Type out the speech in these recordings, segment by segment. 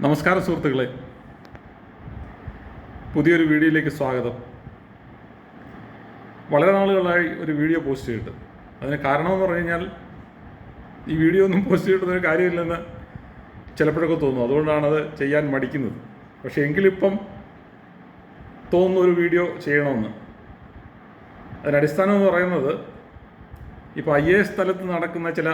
നമസ്കാരം സുഹൃത്തുക്കളെ, പുതിയൊരു വീഡിയോയിലേക്ക് സ്വാഗതം. വളരെ നാളുകളായി ഒരു വീഡിയോ പോസ്റ്റ് ചെയ്തിട്ട്, അതിന് കാരണമെന്ന് പറഞ്ഞു കഴിഞ്ഞാൽ ഈ വീഡിയോ ഒന്നും പോസ്റ്റ് ചെയ്തിട്ടൊരു കാര്യമില്ലെന്ന് ചിലപ്പോഴൊക്കെ തോന്നും. അതുകൊണ്ടാണത് ചെയ്യാൻ മടിക്കുന്നത്. പക്ഷേ എങ്കിലിപ്പം തോന്നുന്ന ഒരു വീഡിയോ ചെയ്യണമെന്ന്. അതിനടിസ്ഥാനം എന്ന് പറയുന്നത്, ഇപ്പോൾ IAS തലത്ത് നടക്കുന്ന ചില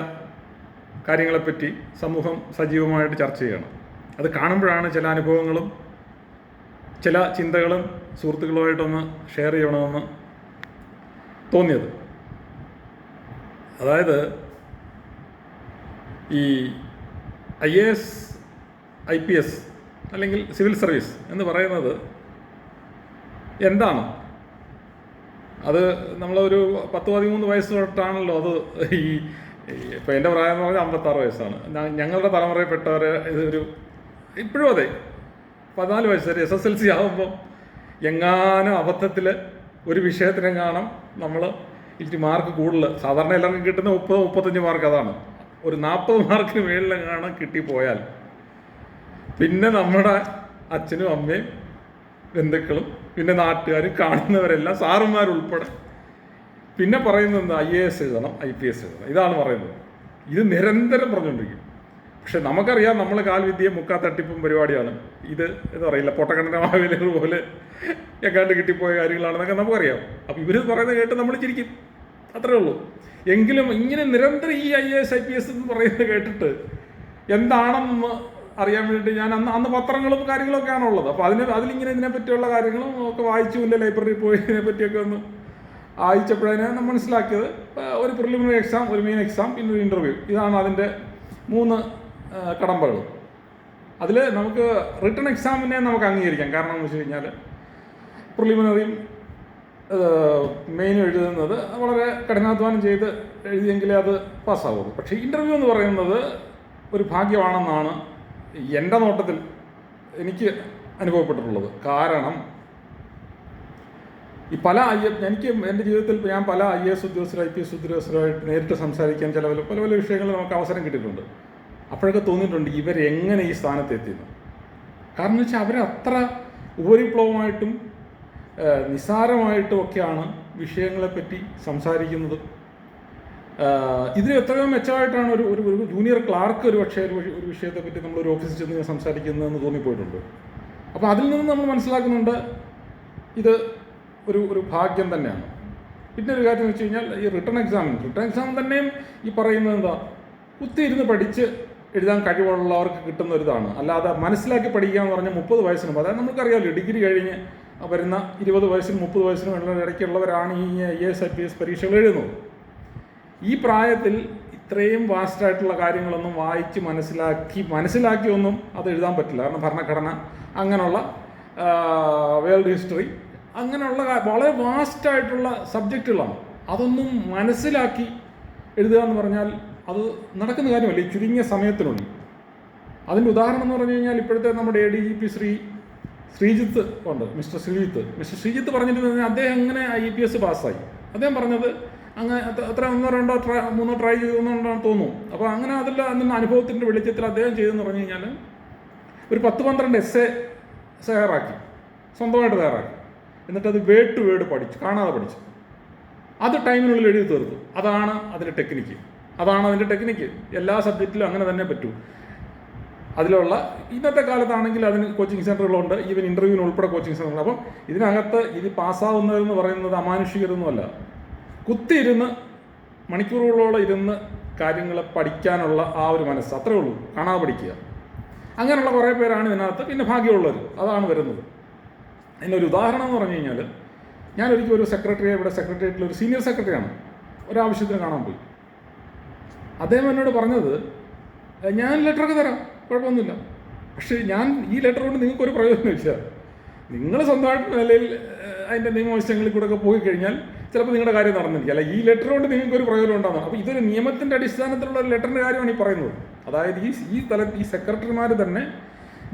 കാര്യങ്ങളെപ്പറ്റി സമൂഹം സജീവമായിട്ട് ചർച്ച ചെയ്യണം. അത് കാണുമ്പോഴാണ് ചില അനുഭവങ്ങളും ചില ചിന്തകളും സുഹൃത്തുക്കളുമായിട്ടൊന്ന് ഷെയർ ചെയ്യണമെന്ന് തോന്നിയത്. അതായത് ഈ IAS IPS അല്ലെങ്കിൽ സിവിൽ സർവീസ് എന്ന് പറയുന്നത് എന്താണ്? അത് നമ്മളൊരു 10-13 വയസ്സ് തൊട്ടാണല്ലോ അത്. ഇപ്പോൾ എൻ്റെ പ്രായം എന്ന് പറഞ്ഞാൽ 56 വയസ്സാണ്. ഞങ്ങളുടെ തലമുറയിൽപ്പെട്ടവർ ഇതൊരു ഇപ്പോഴും അതെ 14 വയസ്സ് വരെ SSLC ആകുമ്പോൾ എങ്ങാനും അബദ്ധത്തിൽ ഒരു വിഷയത്തിനെങ്ങാനും നമ്മൾ ഇച്ചിരി മാർക്ക് കൂടുതൽ, സാധാരണ എല്ലാവർക്കും കിട്ടുന്ന 30-35 മാർക്ക്, അതാണ് ഒരു 40 മാർക്കിന് മേളിലെങ്ങാനും കിട്ടിപ്പോയാൽ പിന്നെ നമ്മുടെ അച്ഛനും അമ്മയും ബന്ധുക്കളും പിന്നെ നാട്ടുകാരും കാണുന്നവരെല്ലാം സാറുമാരുൾപ്പെടെ പിന്നെ പറയുന്നത് എന്താ? IAS എഴുതണം, IPS എഴുതണം, ഇതാണ് പറയുന്നത്. ഇത് നിരന്തരം പറഞ്ഞുകൊണ്ടിരിക്കും. പക്ഷെ നമുക്കറിയാം, നമ്മൾ കാൽവിദ്യയും മുക്കാ തട്ടിപ്പും പരിപാടിയാണ് ഇത്. എന്താ പറയില്ല, പൊട്ടക്കണ്ണൻ്റെ മാവേലികൾ പോലെ എങ്ങാണ്ട് കിട്ടിപ്പോയ കാര്യങ്ങളാണെന്നൊക്കെ നമുക്കറിയാം. അപ്പോൾ ഇവർ പറയുന്നത് കേട്ട് നമ്മൾ ചിരിക്കും, അത്രേ ഉള്ളൂ. എങ്കിലും ഇങ്ങനെ നിരന്തരം ഈ IAS IPS എന്ന് പറയുന്നത് കേട്ടിട്ട് എന്താണെന്ന് അറിയാൻ വേണ്ടി ഞാൻ അന്ന് പത്രങ്ങളും കാര്യങ്ങളൊക്കെ ആണുള്ളത്. അപ്പോൾ അതിലിങ്ങനെ ഇതിനെപ്പറ്റിയുള്ള കാര്യങ്ങളും ഒക്കെ വായിച്ചുമില്ല, ലൈബ്രറിയിൽ പോയി ഇതിനെപ്പറ്റിയൊക്കെ ഒന്ന് വായിച്ചപ്പോഴതിനെ നമ്മൾ മനസ്സിലാക്കിയത്, ഒരു പ്രിലിമിനറി എക്സാം, ഒരു മെയിൻ എക്സാം, പിന്നെ ഒരു ഇൻ്റർവ്യൂ, ഇതാണ് അതിൻ്റെ 3 കടമ്പകൾ. അതിൽ നമുക്ക് റിട്ടൺ എക്സാമിനെ നമുക്ക് അംഗീകരിക്കാം. കാരണം എന്ന് വെച്ച് കഴിഞ്ഞാൽ പ്രിലിമിനറിയും മെയിനും എഴുതുന്നത് വളരെ കഠിനാധ്വാനം ചെയ്ത് എഴുതിയെങ്കിലേ അത് പാസ്സാവുള്ളൂ. പക്ഷേ ഇൻ്റർവ്യൂ എന്ന് പറയുന്നത് ഒരു ഭാഗ്യമാണെന്നാണ് എൻ്റെ നോട്ടത്തിൽ എനിക്ക് അനുഭവപ്പെട്ടിട്ടുള്ളത്. കാരണം ഈ എനിക്ക് എൻ്റെ ജീവിതത്തിൽ ഞാൻ പല IAS ഉദ്യോഗസ്ഥരും IPS ഉദ്യോഗസ്ഥരുമായിട്ട് നേരിട്ട് സംസാരിക്കാൻ പല വിഷയങ്ങളിൽ നമുക്ക് അവസരം കിട്ടിയിട്ടുണ്ട്. അപ്പോഴൊക്കെ തോന്നിയിട്ടുണ്ട് ഇവരെങ്ങനെ ഈ സ്ഥാനത്തെത്തിയെന്ന്. കാരണം എന്ന് വെച്ചാൽ അവരത്ര ഉപരിപ്ലവമായിട്ടും നിസ്സാരമായിട്ടും ഒക്കെയാണ് വിഷയങ്ങളെപ്പറ്റി സംസാരിക്കുന്നത്. ഇതിന് എത്രയോ മെച്ചമായിട്ടാണ് ഒരു ജൂനിയർ ക്ലാർക്ക് ഒരു പക്ഷേ ഒരു വിഷയത്തെപ്പറ്റി നമ്മളൊരു ഓഫീസിൽ ചെന്ന് സംസാരിക്കുന്നതെന്ന് തോന്നിപ്പോയിട്ടുണ്ട്. അപ്പോൾ അതിൽ നിന്ന് നമ്മൾ മനസ്സിലാക്കുന്നുണ്ട് ഇത് ഒരു ഭാഗ്യം തന്നെയാണ്. പിന്നെ ഒരു കാര്യം എന്ന് വെച്ച് കഴിഞ്ഞാൽ, ഈ റിട്ടൺ എക്സാം തന്നെയും ഈ പറയുന്നത് എന്താ, കുത്തിയിരുന്ന് പഠിച്ച് എഴുതാൻ കഴിവുള്ളവർക്ക് കിട്ടുന്ന ഒരിതാണ്. അല്ലാതെ മനസ്സിലാക്കി പഠിക്കുക എന്ന് പറഞ്ഞാൽ 30 വയസ്സിനും, അതായത് നമുക്കറിയാമല്ലോ, ഡിഗ്രി കഴിഞ്ഞ് വരുന്ന 20 വയസ്സിനും 30 വയസ്സിനും ഇടയ്ക്കുള്ളവരാണ് ഈ IAS IPS പരീക്ഷകൾ എഴുതുന്നത്. ഈ പ്രായത്തിൽ ഇത്രയും വാസ്റ്റായിട്ടുള്ള കാര്യങ്ങളൊന്നും വായിച്ച് മനസ്സിലാക്കി ഒന്നും അത് എഴുതാൻ പറ്റില്ല. കാരണം ഭരണഘടന, അങ്ങനെയുള്ള വേൾഡ് ഹിസ്റ്ററി, അങ്ങനെയുള്ള വളരെ വാസ്റ്റായിട്ടുള്ള സബ്ജക്റ്റുകളാണ്. അതൊന്നും മനസ്സിലാക്കി എഴുതുക എന്ന് പറഞ്ഞാൽ അത് നടക്കുന്ന കാര്യമല്ല ഈ ചുരുങ്ങിയ സമയത്തിനുള്ളിൽ. അതിൻ്റെ ഉദാഹരണം എന്ന് പറഞ്ഞു കഴിഞ്ഞാൽ, ഇപ്പോഴത്തെ നമ്മുടെ ADGP ശ്രീജിത്ത് ഉണ്ട്, മിസ്റ്റർ ശ്രീജിത്ത് പറഞ്ഞിരുന്നത്, അദ്ദേഹം എങ്ങനെ IPS പാസ്സായി. അദ്ദേഹം പറഞ്ഞത് അങ്ങനെ അത്ര 1-2-3 ട്രൈ ചെയ്തെന്നുകൊണ്ടാണ് തോന്നുന്നു. അപ്പോൾ അങ്ങനെ അതിൻ്റെ അനുഭവത്തിൻ്റെ വെളിച്ചത്തിൽ അദ്ദേഹം ചെയ്തെന്ന് പറഞ്ഞു കഴിഞ്ഞാൽ, ഒരു 10-12 എസ്സേ സ്വന്തമായിട്ട് തയ്യാറാക്കി. എന്നിട്ട് അത് വേർഡ് ടു വേർഡ് കാണാതെ പഠിച്ചു. അത് ടൈമിനുള്ളിൽ എഴുതി തീർത്തു. അതാണ് അതിൻ്റെ ടെക്നിക്ക്. എല്ലാ സബ്ജക്റ്റിലും അങ്ങനെ തന്നെ പറ്റൂ. അതിലുള്ള ഇന്നത്തെ കാലത്താണെങ്കിൽ അതിന് കോച്ചിങ് സെൻ്ററുകളുണ്ട്, ഈവൻ ഇൻ്റർവ്യൂവിന് ഉൾപ്പെടെ കോച്ചിങ് സെൻ്ററുണ്ട്. അപ്പം ഇതിനകത്ത് ഇത് പാസ്സാവുന്നതെന്ന് പറയുന്നത് അമാനുഷികരൊന്നുമല്ല. കുത്തിയിരുന്ന് മണിക്കൂറുകളോളം ഇരുന്ന് കാര്യങ്ങളെ പഠിക്കാനുള്ള ആ ഒരു മനസ്സ്, അത്രേ ഉള്ളൂ. കാണാതെ പഠിക്കുക. അങ്ങനെയുള്ള കുറേ പേരാണ് ഇതിനകത്ത്. പിന്നെ ഭാഗ്യമുള്ളവർ, അതാണ് വരുന്നത്. അതിനൊരു ഉദാഹരണം എന്ന് പറഞ്ഞു കഴിഞ്ഞാൽ, ഞാനൊരിക്കലും ഒരു സെക്രട്ടേറിയറ്റിൽ ഒരു സീനിയർ സെക്രട്ടറിയാണ്, ഒരാവശ്യത്തിന് കാണാൻ പോയി. അദ്ദേഹം എന്നോട് പറഞ്ഞത്, ഞാൻ ലെറ്ററൊക്കെ തരാം, കുഴപ്പമൊന്നുമില്ല, പക്ഷേ ഈ ലെറ്റർ കൊണ്ട് നിങ്ങൾക്കൊരു പ്രയോജനമില്ല. നിങ്ങൾ സ്വന്തമായിട്ട് നിലയിൽ അതിൻ്റെ നിയമവശങ്ങളിൽ കൂടെ ഒക്കെ പോയി കഴിഞ്ഞാൽ ചിലപ്പോൾ നിങ്ങളുടെ കാര്യം നടന്നിരിക്കുക. അല്ല, ഈ ലെറ്റർ കൊണ്ട് നിങ്ങൾക്കൊരു പ്രയോജനം ഉണ്ടാകുന്നത്. അപ്പോൾ ഇതൊരു നിയമത്തിൻ്റെ അടിസ്ഥാനത്തിലുള്ള ഒരു ലെറ്ററിൻ്റെ കാര്യമാണ് ഈ പറയുന്നത്. അതായത് ഈ സെക്രട്ടറിമാർ തന്നെ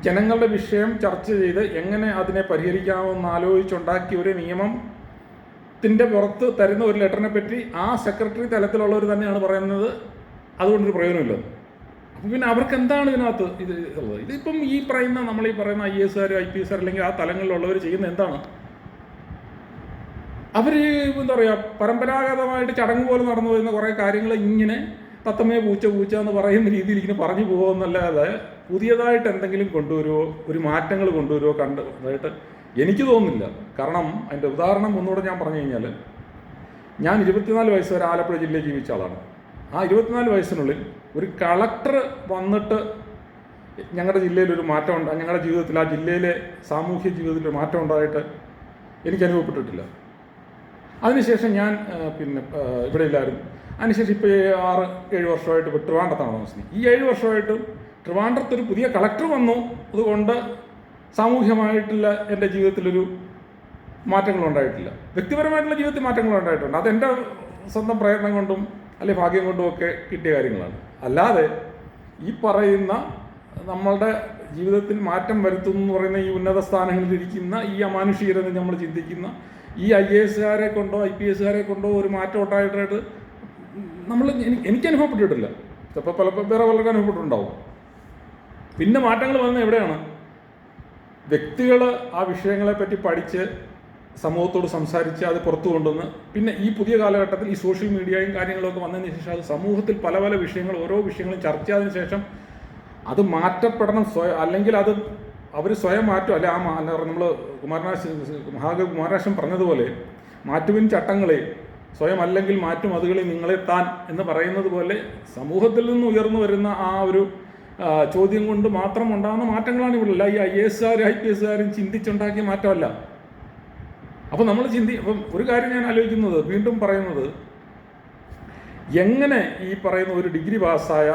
ജനങ്ങളുടെ വിഷയം ചർച്ച ചെയ്ത് എങ്ങനെ അതിനെ പരിഹരിക്കാമെന്ന് ആലോചിച്ചുണ്ടാക്കിയ ഒരു നിയമത്തിൻ്റെ പുറത്ത് തരുന്ന ഒരു ലെറ്ററിനെ പറ്റി ആ സെക്രട്ടറി തലത്തിലുള്ളവർ തന്നെയാണ് പറയുന്നത് അതുകൊണ്ടൊരു പ്രയോജനമില്ല. പിന്നെ അവർക്ക് എന്താണ് ഇതിനകത്ത് ഇത് ഉള്ളത്? ഇതിപ്പം ഈ പറയുന്ന നമ്മൾ ഈ പറയുന്ന IAS IPS അല്ലെങ്കിൽ ആ തലങ്ങളിലുള്ളവർ ചെയ്യുന്ന എന്താണ്? അവർ എന്താ പറയുക, പരമ്പരാഗതമായിട്ട് ചടങ്ങ് പോലെ നടന്നു വരുന്ന കുറേ കാര്യങ്ങൾ ഇങ്ങനെ തത്തമ്മയെ പൂച്ച എന്ന് പറയുന്ന രീതിയിൽ ഇങ്ങനെ പറഞ്ഞു പോകുമെന്നല്ലാതെ പുതിയതായിട്ട് എന്തെങ്കിലും കൊണ്ടുവരുമോ, ഒരു മാറ്റങ്ങൾ കൊണ്ടുവരുമോ കണ്ടതായിട്ട് എനിക്ക് തോന്നുന്നില്ല. കാരണം അതിൻ്റെ ഉദാഹരണം ഒന്നുകൂടെ ഞാൻ പറഞ്ഞു കഴിഞ്ഞാൽ, ഞാൻ 24 വയസ്സ് വരെ ആലപ്പുഴ ജില്ലയിൽ ജീവിച്ച ആളാണ്. ആ 24 വയസ്സിനുള്ളിൽ ഒരു കളക്ടർ വന്നിട്ട് ഞങ്ങളുടെ ജില്ലയിലൊരു മാറ്റം ഞങ്ങളുടെ ജീവിതത്തിൽ, ആ ജില്ലയിലെ സാമൂഹ്യ ജീവിതത്തിൽ ഒരു മാറ്റം ഉണ്ടായിട്ട് എനിക്ക് അനുഭവപ്പെട്ടിട്ടില്ല. അതിനുശേഷം ഞാൻ പിന്നെ ഇവിടെ ഇല്ലായിരുന്നു. അതിനുശേഷം ഇപ്പോൾ 6-7 വർഷമായിട്ട് ഇപ്പോൾ ട്രിവാൻഡ്രത്താണ് താമസിക്കുന്നത്. ഈ 7 വർഷമായിട്ടും ട്രിവാൻഡ്രത്തൊരു പുതിയ കളക്ടർ വന്നു. അതുകൊണ്ട് സാമൂഹ്യമായിട്ടുള്ള എൻ്റെ ജീവിതത്തിലൊരു മാറ്റങ്ങളുണ്ടായിട്ടില്ല. വ്യക്തിപരമായിട്ടുള്ള ജീവിതത്തിൽ മാറ്റങ്ങളുണ്ടായിട്ടുണ്ട്. അതെൻ്റെ സ്വന്തം പ്രയത്നം കൊണ്ടും അല്ലെങ്കിൽ ഭാഗ്യം കൊണ്ടും ഒക്കെ കിട്ടിയ കാര്യങ്ങളാണ്. അല്ലാതെ ഈ പറയുന്ന നമ്മളുടെ ജീവിതത്തിൽ മാറ്റം വരുത്തുന്നു എന്ന് പറയുന്ന ഈ ഉന്നത സ്ഥാനങ്ങളിലിരിക്കുന്ന ഈ അമാനുഷികരെന്ന് നമ്മൾ ചിന്തിക്കുന്ന ഈ IAS കൊണ്ടോ IPS കൊണ്ടോ ഒരു മാറ്റം ഉണ്ടായിട്ടായിട്ട് എനിക്ക് അനുഭവപ്പെട്ടിട്ടില്ല. ചിലപ്പോൾ വേറെ പലർക്കും അനുഭവപ്പെട്ടിട്ടുണ്ടാവും. പിന്നെ മാറ്റങ്ങൾ വന്നത് എവിടെയാണ്? വ്യക്തികൾ ആ വിഷയങ്ങളെപ്പറ്റി പഠിച്ച് സമൂഹത്തോട് സംസാരിച്ച് അത് പുറത്തു കൊണ്ടുവന്ന്, പിന്നെ ഈ പുതിയ കാലഘട്ടത്തിൽ ഈ സോഷ്യൽ മീഡിയയും കാര്യങ്ങളൊക്കെ വന്നതിന് ശേഷം അത് സമൂഹത്തിൽ പല പല വിഷയങ്ങൾ, ഓരോ വിഷയങ്ങളും ചർച്ച ചെയ്തതിന് ശേഷം അത് മാറ്റപ്പെടണം. അല്ലെങ്കിൽ അത് അവർ സ്വയം മാറ്റും. അല്ലെ നമ്മൾ കുമാരനാശൻ പറഞ്ഞതുപോലെ, മാറ്റുവിൻ ചട്ടങ്ങളെ സ്വയം അല്ലെങ്കിൽ മാറ്റും അതുകളെ നിങ്ങളെ താൻ എന്ന് പറയുന്നത് പോലെ, സമൂഹത്തിൽ നിന്ന് ഉയർന്നു വരുന്ന ആ ഒരു ചോദ്യം കൊണ്ട് മാത്രം ഉണ്ടാകുന്ന മാറ്റങ്ങളാണ് ഇവിടെ. അല്ല ഈ IAS IPS ചിന്തിച്ചുണ്ടാക്കിയ മാറ്റമല്ല. അപ്പം നമ്മൾ അപ്പം ഒരു കാര്യം ഞാൻ ആലോചിക്കുന്നത്, വീണ്ടും പറയുന്നത്, എങ്ങനെ ഈ പറയുന്ന ഒരു ഡിഗ്രി പാസ്സായ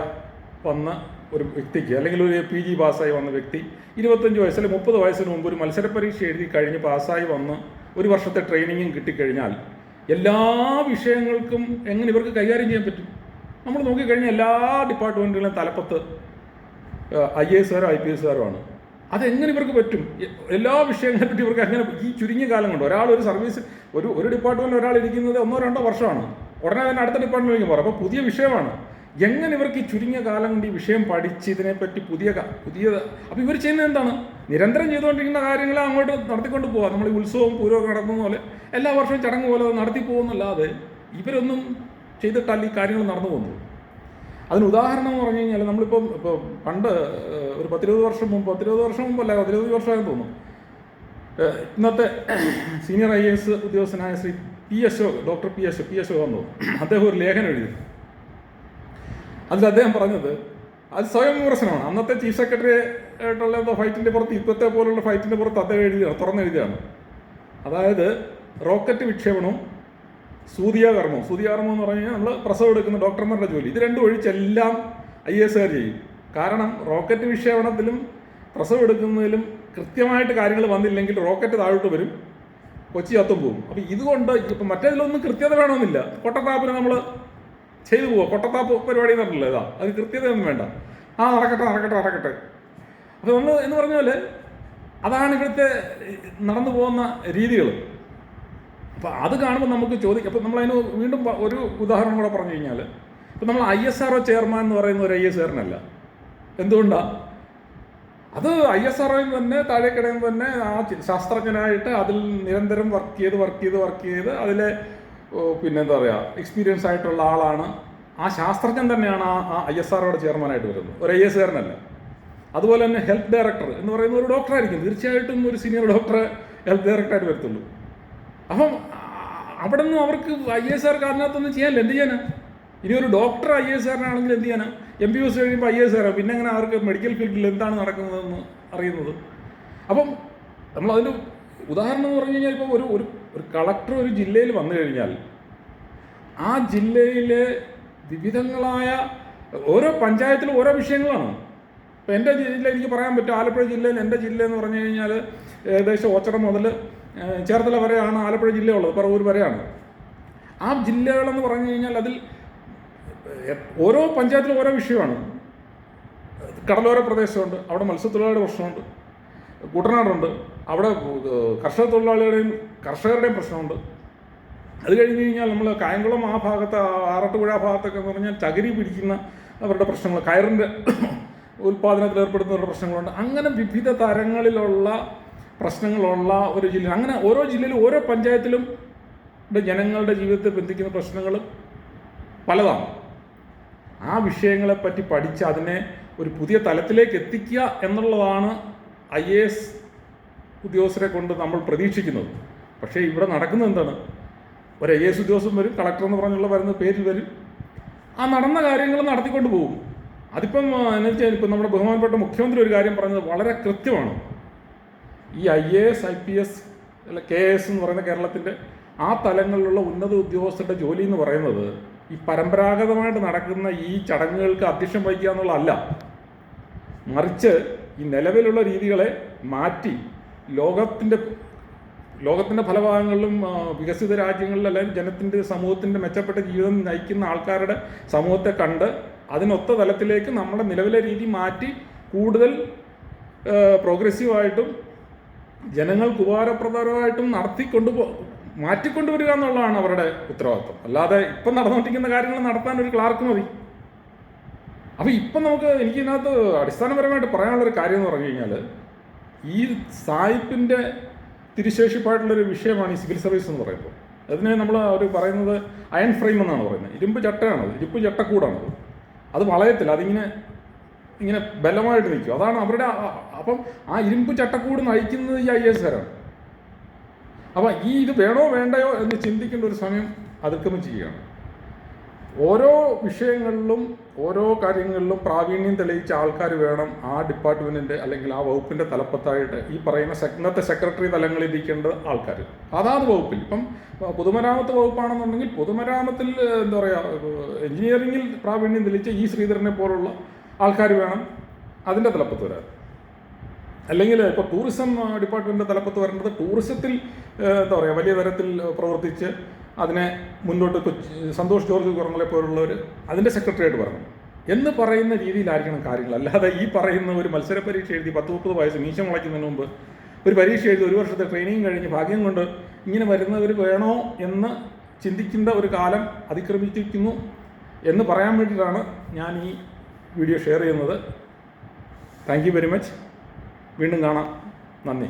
വന്ന ഒരു വ്യക്തിക്ക്, അല്ലെങ്കിൽ ഒരു PG പാസ്സായി വന്ന വ്യക്തി 25 വയസ്സ് അല്ലെങ്കിൽ 30 വയസ്സിന് മുമ്പ് ഒരു മത്സര പരീക്ഷ എഴുതി കഴിഞ്ഞ് പാസ്സായി വന്ന് ഒരു വർഷത്തെ ട്രെയിനിങ്ങും കിട്ടിക്കഴിഞ്ഞാൽ എല്ലാ വിഷയങ്ങൾക്കും എങ്ങനെ ഇവർക്ക് കൈകാര്യം ചെയ്യാൻ പറ്റും? നമ്മൾ നോക്കിക്കഴിഞ്ഞാൽ എല്ലാ ഡിപ്പാർട്ട്മെൻറ്റുകളും തലപ്പത്ത് IAS IPS ആണ്. അതെങ്ങനെ ഇവർക്ക് പറ്റും? എല്ലാ വിഷയങ്ങളെപ്പറ്റി ഇവർക്ക് അങ്ങനെ ഈ ചുരുങ്ങിയ കാലം കൊണ്ട് ഒരു സർവീസ് ഒരു ഡിപ്പാർട്ട്മെൻറ്റിൽ ഒരാൾ ഇരിക്കുന്നത് 1-2 വർഷമാണ്. ഉടനെ തന്നെ അടുത്ത ഡിപ്പാർട്ട്മെൻറ്റിലേക്ക് മാറും. അപ്പോൾ പുതിയ വിഷയമാണ്. എങ്ങനെ ഇവർക്ക് ഈ ചുരുങ്ങിയ കാലം കൊണ്ട് ഈ വിഷയം പഠിച്ച് ഇതിനെപ്പറ്റി പുതിയ അപ്പോൾ ഇവർ ചെയ്യുന്നത് എന്താണ്? നിരന്തരം ചെയ്തുകൊണ്ടിരിക്കുന്ന കാര്യങ്ങളെ അങ്ങോട്ട് നടത്തിക്കൊണ്ട് പോകാം. നമ്മൾ ഈ ഉത്സവവും പൂരമൊക്കെ നടത്തുന്ന പോലെ എല്ലാ വർഷവും ചടങ്ങ് പോലെ നടത്തി പോകുന്നല്ലാതെ ഇവരൊന്നും ചെയ്തിട്ടല്ല ഈ കാര്യങ്ങൾ നടന്നു പോകുന്നത്. അതിന് ഉദാഹരണം എന്ന് പറഞ്ഞു കഴിഞ്ഞാൽ, നമ്മളിപ്പോൾ പണ്ട് ഒരു 10-20 വർഷം മുമ്പല്ല, 15 വർഷമായെന്ന് തോന്നുന്നു, ഇന്നത്തെ സീനിയർ IAS ഉദ്യോഗസ്ഥനായ Shri doctor P S O എന്ന് അദ്ദേഹം ഒരു ലേഖനം എഴുതി. അതിൽ അദ്ദേഹം പറഞ്ഞത്, അത് സ്വയം വിമർശനമാണ്. അന്നത്തെ ചീഫ് സെക്രട്ടറി ആയിട്ടുള്ള എന്തോ ഫൈറ്റിൻ്റെ പുറത്ത്, ഇപ്പോഴത്തെ പോലുള്ള ഫൈറ്റിൻ്റെ പുറത്ത് അദ്ദേഹം തുറന്നെഴുതിയാണ്. അതായത് റോക്കറ്റ് വിക്ഷേപണവും സൂതിയാകർമ്മം എന്ന് പറഞ്ഞു കഴിഞ്ഞാൽ നമ്മൾ പ്രസവം എടുക്കുന്ന ഡോക്ടർമാരുടെ ജോലി, ഇത് രണ്ടും ഒഴിച്ചെല്ലാം IAS ചെയ്യും. കാരണം റോക്കറ്റ് വിക്ഷേപണത്തിലും പ്രസവം എടുക്കുന്നതിലും കൃത്യമായിട്ട് കാര്യങ്ങൾ വന്നില്ലെങ്കിൽ റോക്കറ്റ് താഴോട്ട് വരും, കൊച്ചി കത്തും പോകും. അപ്പോൾ ഇതുകൊണ്ട് ഇപ്പം മറ്റേതിലൊന്നും കൃത്യത വേണമെന്നില്ല. കൊട്ടത്താപ്പിന് നമ്മൾ ചെയ്തു പോവുക, കൊട്ടത്താപ്പ് പരിപാടി എന്ന് പറഞ്ഞില്ല, ഇതാ അത് കൃത്യതയൊന്നും വേണ്ട, നടക്കട്ടെ. അപ്പോൾ നമ്മൾ എന്ന് പറഞ്ഞ പോലെ അതാണ് ഇവിടുത്തെ നടന്നു പോകുന്ന രീതികൾ. അപ്പോൾ അത് കാണുമ്പോൾ നമുക്ക് ചോദിക്കാം. അപ്പോൾ നമ്മളതിന് വീണ്ടും ഒരു ഉദാഹരണം കൂടെ പറഞ്ഞു കഴിഞ്ഞാൽ, ഇപ്പം നമ്മൾ ISRO ചെയർമാൻ എന്ന് പറയുന്ന ഒരു IAS എന്തുകൊണ്ടാണ്? അത് ISROയിൽ തന്നെ താഴേക്കിടയിൽ തന്നെ ആ ശാസ്ത്രജ്ഞനായിട്ട് അതിൽ നിരന്തരം വർക്ക് ചെയ്ത് അതിലെ പിന്നെ എന്താ പറയുക എക്സ്പീരിയൻസ് ആയിട്ടുള്ള ആളാണ്. ആ ശാസ്ത്രജ്ഞൻ തന്നെയാണ് ആ ISROയുടെ ചെയർമാനായിട്ട് വരുന്നത്, ഒരു IAS അതുപോലെ തന്നെ ഹെൽത്ത് ഡയറക്ടർ എന്ന് പറയുന്ന ഒരു ഡോക്ടറായിരിക്കും. തീർച്ചയായിട്ടും ഒരു സീനിയർ ഡോക്ടറെ ഹെൽത്ത് ഡയറക്ടറായിട്ട് വരത്തുള്ളൂ. അപ്പം അവിടെ നിന്ന് അവർക്ക് IAS അതിനകത്തൊന്നും ചെയ്യാനില്ല. എന്ത് ചെയ്യാനാ? ഇനി ഒരു ഡോക്ടർ IAS ആണെങ്കിൽ എന്ത് ചെയ്യാനാ? MBBS കഴിയുമ്പോൾ IAS പിന്നെ എങ്ങനെ അവർക്ക് മെഡിക്കൽ ഫീൽഡിൽ എന്താണ് നടക്കുന്നതെന്ന് അറിയുന്നത്? അപ്പം നമ്മളതിൻ്റെ ഉദാഹരണം എന്ന് പറഞ്ഞു കഴിഞ്ഞാൽ, ഇപ്പോൾ ഒരു കളക്ടർ ഒരു ജില്ലയിൽ വന്നു കഴിഞ്ഞാൽ ആ ജില്ലയിലെ വിവിധങ്ങളായ ഓരോ പഞ്ചായത്തിലും ഓരോ വിഷയങ്ങളാണ്. ഇപ്പോൾ എൻ്റെ ജില്ല എനിക്ക് പറയാൻ പറ്റും, ആലപ്പുഴ ജില്ലയിൽ എൻ്റെ ജില്ല എന്ന് പറഞ്ഞു കഴിഞ്ഞാൽ ഏകദേശം ഓച്ചറ മുതൽ ചേർത്തല വരെയാണ് ആലപ്പുഴ ജില്ലയുള്ളത്, പറവൂർ വരെയാണ്. ആ ജില്ലകളെന്ന് പറഞ്ഞു കഴിഞ്ഞാൽ അതിൽ ഓരോ പഞ്ചായത്തിലും ഓരോ വിഷയമാണ്. കടലോര പ്രദേശമുണ്ട്, അവിടെ മത്സ്യത്തൊഴിലാളിയുടെ പ്രശ്നമുണ്ട്. കുട്ടനാടുണ്ട്, അവിടെ കർഷകരുടെയും പ്രശ്നമുണ്ട്. അത് കഴിഞ്ഞ് കഴിഞ്ഞാൽ നമ്മൾ കായംകുളം ആ ഭാഗത്ത്, ആറാട്ടുപുഴ ഭാഗത്തൊക്കെ എന്ന് പറഞ്ഞാൽ ചകിരി പിടിക്കുന്ന അവരുടെ പ്രശ്നങ്ങൾ, കയറിൻ്റെ ഉൽപ്പാദനത്തിൽ ഏർപ്പെടുത്തുന്നവരുടെ പ്രശ്നങ്ങളുണ്ട്. അങ്ങനെ വിവിധ തരങ്ങളിലുള്ള പ്രശ്നങ്ങളുള്ള ഒരു ജില്ല. അങ്ങനെ ഓരോ ജില്ലയിലും ഓരോ പഞ്ചായത്തിലും ജനങ്ങളുടെ ജീവിതത്തെ ബന്ധിക്കുന്ന പ്രശ്നങ്ങളും പലതാണ്. ആ വിഷയങ്ങളെപ്പറ്റി പഠിച്ച് അതിനെ ഒരു പുതിയ തലത്തിലേക്ക് എത്തിക്കുക എന്നുള്ളതാണ് IAS ഉദ്യോഗസ്ഥരെ കൊണ്ട് നമ്മൾ പ്രതീക്ഷിക്കുന്നത്. പക്ഷേ ഇവിടെ നടക്കുന്നത് എന്താണ്? ഒരു IAS ഉദ്യോഗസ്ഥൻ വരും, കളക്ടർ എന്ന് പറഞ്ഞുള്ള വരുന്ന പേരിൽ വരും, ആ നടന്ന കാര്യങ്ങൾ നടത്തിക്കൊണ്ട് പോകും. അതിപ്പം എന്ന് വെച്ചാൽ ഇപ്പം നമ്മുടെ ബഹുമാനപ്പെട്ട മുഖ്യമന്ത്രി ഒരു കാര്യം പറഞ്ഞത് വളരെ കൃത്യമാണ്. ഈ IAS IPS അല്ല KS എന്ന് പറയുന്ന കേരളത്തിൻ്റെ ആ തലങ്ങളിലുള്ള ഉന്നത ഉദ്യോഗസ്ഥരുടെ ജോലി എന്ന് പറയുന്നത് ഈ പരമ്പരാഗതമായിട്ട് നടക്കുന്ന ഈ ചടങ്ങുകൾക്ക് അധ്യക്ഷം വഹിക്കുക എന്നുള്ളതല്ല. മറിച്ച് ഈ നിലവിലുള്ള രീതികളെ മാറ്റി ലോകത്തിൻ്റെ പല ഭാഗങ്ങളിലും വികസിത രാജ്യങ്ങളിലും അല്ലെങ്കിൽ ജനത്തിൻ്റെ സമൂഹത്തിൻ്റെ മെച്ചപ്പെട്ട ജീവിതം നയിക്കുന്ന ആൾക്കാരുടെ സമൂഹത്തെ കണ്ട് അതിനൊത്ത തലത്തിലേക്ക് നമ്മുടെ നിലവിലെ രീതി മാറ്റി കൂടുതൽ പ്രോഗ്രസീവായിട്ടും ജനങ്ങൾക്ക് ഉപകാരപ്രദമായിട്ടും മാറ്റിക്കൊണ്ടുവരിക എന്നുള്ളതാണ് അവരുടെ ഉത്തരവാദിത്വം. അല്ലാതെ ഇപ്പം നടന്നുകൊണ്ടിരിക്കുന്ന കാര്യങ്ങൾ നടത്താൻ ഒരു ക്ലാർക്ക് മതി. അപ്പോൾ ഇപ്പം എനിക്കിതിനകത്ത് അടിസ്ഥാനപരമായിട്ട് പറയാനുള്ളൊരു കാര്യം എന്ന് പറഞ്ഞു കഴിഞ്ഞാൽ, ഈ സായിപ്പിൻ്റെ തിരുശേഷിപ്പായിട്ടുള്ളൊരു വിഷയമാണ് ഈ സിവിൽ സർവീസ് എന്ന് പറയുമ്പോൾ. അതിനെ നമ്മൾ അവർ പറയുന്നത് അയൺ ഫ്രെയിം എന്നാണ് പറയുന്നത്. ഇരുമ്പ് ചട്ടക്കൂടാണത്. അത് വളയത്തില്ല, ഇങ്ങനെ ബലമായിട്ട് നിൽക്കും. അതാണ് അവരുടെ. അപ്പം ആ ഇരുമ്പ് ചട്ടക്കൂട് നയിക്കുന്നത് ഈ IAS കാരാണ്. അപ്പം ഇത് വേണോ വേണ്ടയോ എന്ന് ചിന്തിക്കേണ്ട ഒരു സമയം അതിക്രമം ചെയ്യുകയാണ്. ഓരോ വിഷയങ്ങളിലും ഓരോ കാര്യങ്ങളിലും പ്രാവീണ്യം തെളിയിച്ച ആൾക്കാർ വേണം ആ ഡിപ്പാർട്ട്മെൻറ്റിൻ്റെ അല്ലെങ്കിൽ ആ വകുപ്പിൻ്റെ തലപ്പത്തായിട്ട് ഈ പറയുന്ന ഇന്നത്തെ സെക്രട്ടറി തലങ്ങളിൽ ഇരിക്കേണ്ട ആൾക്കാർ അതാത് വകുപ്പിൽ. ഇപ്പം പൊതുമരാമത്ത് വകുപ്പാണെന്നുണ്ടെങ്കിൽ പൊതുമരാമത്തിൽ എന്താ പറയുക, എഞ്ചിനീയറിങ്ങിൽ പ്രാവീണ്യം തെളിയിച്ച ശ്രീധരനെ പോലുള്ള ആൾക്കാർ വേണം അതിൻ്റെ തലപ്പത്ത് വരാൻ. അല്ലെങ്കിൽ ഇപ്പോൾ ടൂറിസം ഡിപ്പാർട്ട്മെൻറ്റിൻ്റെ തലപ്പത്ത് വരേണ്ടത് ടൂറിസത്തിൽ എന്താ പറയുക വലിയ തരത്തിൽ പ്രവർത്തിച്ച് അതിനെ മുന്നോട്ട് സന്തോഷ് ജോർജ് കുരങ്ങളെ പോലുള്ളവർ അതിൻ്റെ സെക്രട്ടറിയായിട്ട് വരണം എന്ന് പറയുന്ന രീതിയിലായിരിക്കണം കാര്യങ്ങൾ. അല്ലാതെ ഈ പറയുന്ന ഒരു മത്സര പരീക്ഷ എഴുതി 10-30 വയസ്സ് മീശ മുളയ്ക്കുന്നതിന് മുമ്പ് ഒരു പരീക്ഷ എഴുതി 1 വർഷത്തെ ട്രെയിനിങ് കഴിഞ്ഞ് ഭാഗ്യം കൊണ്ട് ഇങ്ങനെ വരുന്നവർ വേണോ എന്ന് ചിന്തിക്കേണ്ട ഒരു കാലം അതിക്രമിച്ചിരിക്കുന്നു എന്ന് പറയാൻ വേണ്ടിയിട്ടാണ് ഞാൻ ഈ വീഡിയോ ഷെയർ ചെയ്യുന്നത്. Thank you very much. വീണ്ടും കാണാം. നന്ദി.